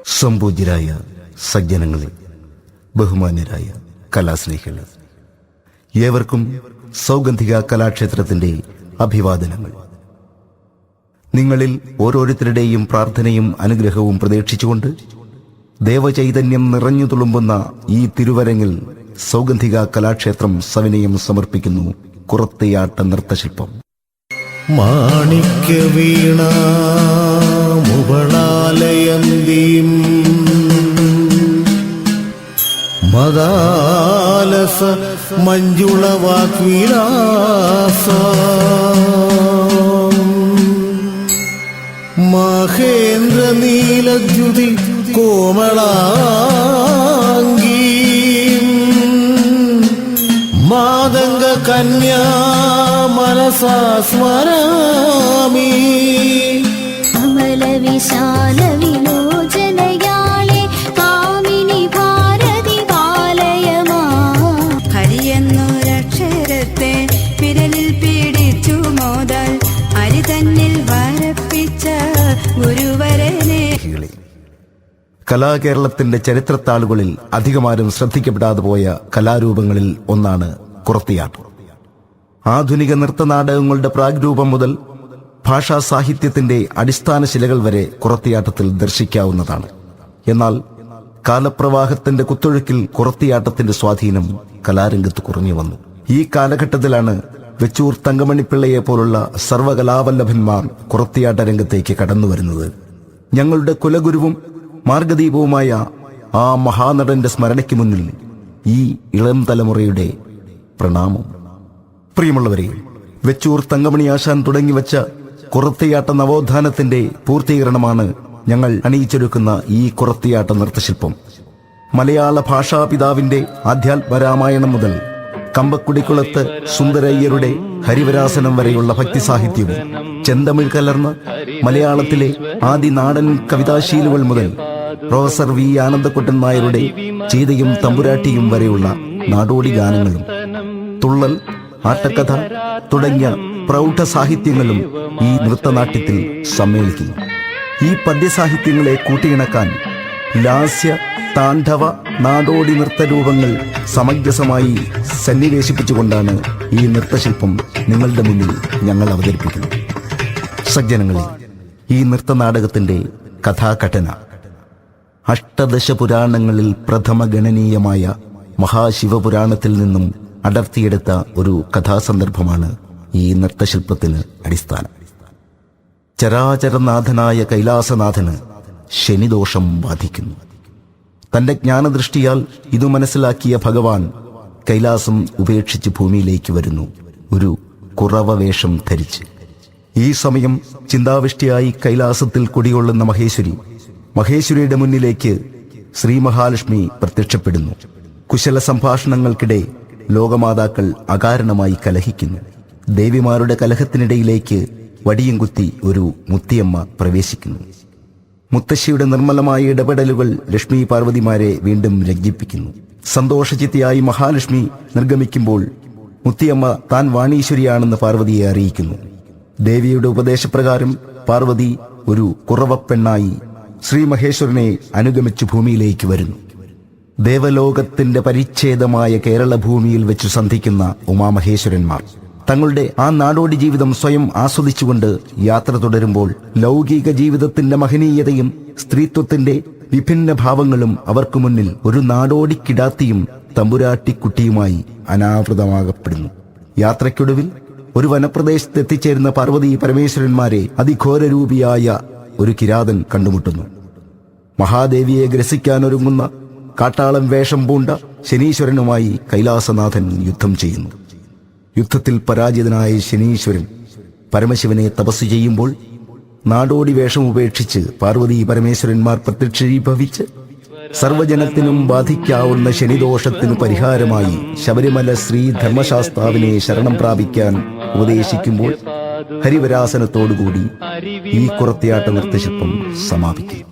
സംപൂജ്യരായ സജ്ജനങ്ങളെ, ബഹുമാന്യരായ കലാസ്നേഹികളെ, ഏവർക്കും സൗഗന്ധിക കലാക്ഷേത്രത്തിന്റെ അഭിവാദനങ്ങൾ. നിങ്ങളിൽ ഓരോരുത്തരുടെയും പ്രാർത്ഥനയും അനുഗ്രഹവും പ്രതീക്ഷിച്ചുകൊണ്ട് ദേവചൈതന്യം നിറഞ്ഞു തുളുമ്പുന്ന ഈ തിരുവരങ്ങിൽ സൗഗന്ധിക കലാക്ഷേത്രം സവിനയം സമർപ്പിക്കുന്നു കുറത്തിയാട്ട നൃത്തശില്പം. മാണിക്യവീണ മുകളാലയന്തീം മദാലസ മഞ്ജുളവാക്വിലാസ മഹേന്ദ്ര നീലദ്യുതി കോമളാംഗീ മാതംഗ കന്യാ മനസാ സ്മരാമി. അമല വിശാല വിലോചനയാളെ കാമിനി ഭാരതി ബാലയമാ. ഹരിയെന്നൊരക്ഷരത്തെ വിരലിൽ പിടിച്ചു മോദൽ ഹരി തന്നിൽ വരപ്പിച്ച ഗുരുവരനെ. കലാകേരളത്തിന്റെ ചരിത്രത്താളുകളിൽ അധികമാരും ശ്രദ്ധിക്കപ്പെടാതെ പോയ കലാരൂപങ്ങളിൽ ഒന്നാണ് കുറത്തിയാട്ടം. ആധുനിക നൃത്തനാടകങ്ങളുടെ പ്രാഗ്രൂപം മുതൽ ഭാഷാ സാഹിത്യത്തിന്റെ അടിസ്ഥാന ശിലകൾ വരെ കുറത്തിയാട്ടത്തിൽ ദർശിക്കാവുന്നതാണ്. എന്നാൽ കാലപ്രവാഹത്തിന്റെ കുത്തൊഴുക്കിൽ കുറത്തിയാട്ടത്തിന്റെ സ്വാധീനം കലാരംഗത്ത് കുറഞ്ഞു വന്നു. ഈ കാലഘട്ടത്തിലാണ് വെച്ചൂർ തങ്കമണിപ്പിള്ളയെ പോലുള്ള സർവകലാവല്ലഭന്മാർ കുറത്തിയാട്ട രംഗത്തേക്ക് കടന്നുവരുന്നത്. ഞങ്ങളുടെ കുലഗുരുവും മാർഗദീപവുമായ ആ മഹാനടന്റെ സ്മരണയ്ക്ക് മുന്നിൽ ഈ ഇളം തലമുറയുടെ പ്രണാമം. പ്രിയമുള്ളവരെ, വെച്ചൂർ തങ്കമണി ആശാൻ തുടങ്ങിവെച്ച കുറത്തിയാട്ട നവോത്ഥാനത്തിന്റെ പൂർത്തീകരണമാണ് ഞങ്ങൾ അണിയിച്ചൊരുക്കുന്ന ഈ കുറത്തിയാട്ട നൃത്തശില്പം. മലയാള ഭാഷാപിതാവിന്റെ ആധ്യാത്മരാമായണം മുതൽ കമ്പക്കുടിക്കുളത്ത് സുന്ദരയ്യരുടെ ഹരിവരാസനം വരെയുള്ള ഭക്തിസാഹിത്യവും, ചെന്തമിഴ് കലർന്ന മലയാളത്തിലെ ആദി നാടൻ കവിതാശീലുകൾ മുതൽ പ്രൊഫസർ വി ആനന്ദക്കുട്ടൻ നായരുടെ ചീതയും തമ്പുരാട്ടിയും വരെയുള്ള നാടോടി ഗാനങ്ങളും, തുള്ളൽ, ആട്ടക്കഥ തുടങ്ങിയ പ്രൗഢ സാഹിത്യങ്ങളും ഈ നൃത്തനാട്യത്തിൽ സമ്മേളിക്കുന്നു. ഈ പദ്യസാഹിത്യങ്ങളെ കൂട്ടിയിണക്കാൻ ലാസ്യ, താണ്ഡവ, നാടോടി നൃത്തരൂപങ്ങൾ സമഞ്ജസമായി സന്നിവേശിപ്പിച്ചുകൊണ്ടാണ് ഈ നൃത്തശില്പം നിങ്ങളുടെ മുന്നിൽ ഞങ്ങൾ അവതരിപ്പിക്കുന്നത്. സജ്ജനങ്ങളെ, ഈ നൃത്തനാടകത്തിന്റെ കഥാഘടന അഷ്ടദശ പുരാണങ്ങളിൽ പ്രഥമ ഗണനീയമായ മഹാശിവപുരാണത്തിൽ നിന്നും അടർത്തിയെടുത്ത ഒരു കഥാസന്ദർഭമാണ് ഈ നൃത്തശില്പത്തിന് അടിസ്ഥാനം. ചരാചരനാഥനായ കൈലാസനാഥന് ശനിദോഷം ബാധിക്കുന്നു. തന്റെ ജ്ഞാനദൃഷ്ടിയാൽ ഇതു മനസ്സിലാക്കിയ ഭഗവാൻ കൈലാസം ഉപേക്ഷിച്ച് ഭൂമിയിലേക്ക് വരുന്നു, ഒരു കുറവ വേഷം ധരിച്ച്. ഈ സമയം ചിന്താവിഷ്ടിയായി കൈലാസത്തിൽ കുടികൊള്ളുന്ന മഹേശ്വരിയുടെ മുന്നിലേക്ക് ശ്രീ മഹാലക്ഷ്മി പ്രത്യക്ഷപ്പെടുന്നു. കുശല സംഭാഷണങ്ങൾക്കിടെ ലോകമാതാക്കൾ അകാരണമായി കലഹിക്കുന്നു. ദേവിമാരുടെ കലഹത്തിനിടയിലേക്ക് വടിയും കുത്തി ഒരു മുത്തിയമ്മ പ്രവേശിക്കുന്നു. മുത്തശ്ശിയുടെ നിർമ്മലമായ ഇടപെടലുകൾ ലക്ഷ്മി പാർവതിമാരെ വീണ്ടും ലജ്ജിപ്പിക്കുന്നു. സന്തോഷചിത്തയായി മഹാലക്ഷ്മി നിർഗമിക്കുമ്പോൾ മുത്തിയമ്മ താൻ വാണീശ്വരിയാണെന്ന് പാർവതിയെ അറിയിക്കുന്നു. ദേവിയുടെ ഉപദേശപ്രകാരം പാർവതി ഒരു കുറവപ്പെണ്ണായി ശ്രീ മഹേശ്വരനെ അനുഗമിച്ചു ഭൂമിയിലേക്ക് വരുന്നു. ദേവലോകത്തിന്റെ പരിച്ഛേദമായ കേരള ഭൂമിയിൽ വെച്ചു സന്ധിക്കുന്ന ഉമാമഹേശ്വരന്മാർ തങ്ങളുടെ ആ നാടോടി ജീവിതം സ്വയം ആസ്വദിച്ചുകൊണ്ട് യാത്ര തുടരുമ്പോൾ ലൗകിക ജീവിതത്തിന്റെ മഹനീയതയും സ്ത്രീത്വത്തിന്റെ വിഭിന്ന ഭാവങ്ങളും അവർക്കു മുന്നിൽ ഒരു നാടോടി കിടാത്തിയും തമ്പുരാട്ടിക്കുട്ടിയുമായി അനാവൃതമാകപ്പെടുന്നു. യാത്രയ്ക്കൊടുവിൽ ഒരു വനപ്രദേശത്ത് എത്തിച്ചേരുന്ന പാർവതി പരമേശ്വരന്മാരെ അതിഘോരരൂപിയായ ഒരു കിരാതൻ കണ്ടുമുട്ടുന്നു. മഹാദേവിയെ ഗ്രസിക്കാനൊരുങ്ങുന്ന കാട്ടാളം വേഷം പൂണ്ട ശനീശ്വരനുമായി കൈലാസനാഥൻ യുദ്ധം ചെയ്യുന്നു. യുദ്ധത്തിൽ പരാജിതനായ ശനീശ്വരൻ പരമശിവനെ തപസ് ചെയ്യുമ്പോൾ നാടോടി വേഷം ഉപേക്ഷിച്ച് പാർവതി പരമേശ്വരന്മാർ പ്രത്യക്ഷീഭവിച്ച് സർവജനത്തിനും ബാധിക്കാവുന്ന ശനിദോഷത്തിനു പരിഹാരമായി ശബരിമല ശ്രീ ധർമ്മശാസ്താവിനെ ശരണം പ്രാപിക്കാൻ ഉപദേശിക്കുമ്പോൾ ഹരിവരാസനത്തോടുകൂടി ഈ കുറത്തിയാട്ട നൃത്തശില്പം സമാപിക്കും.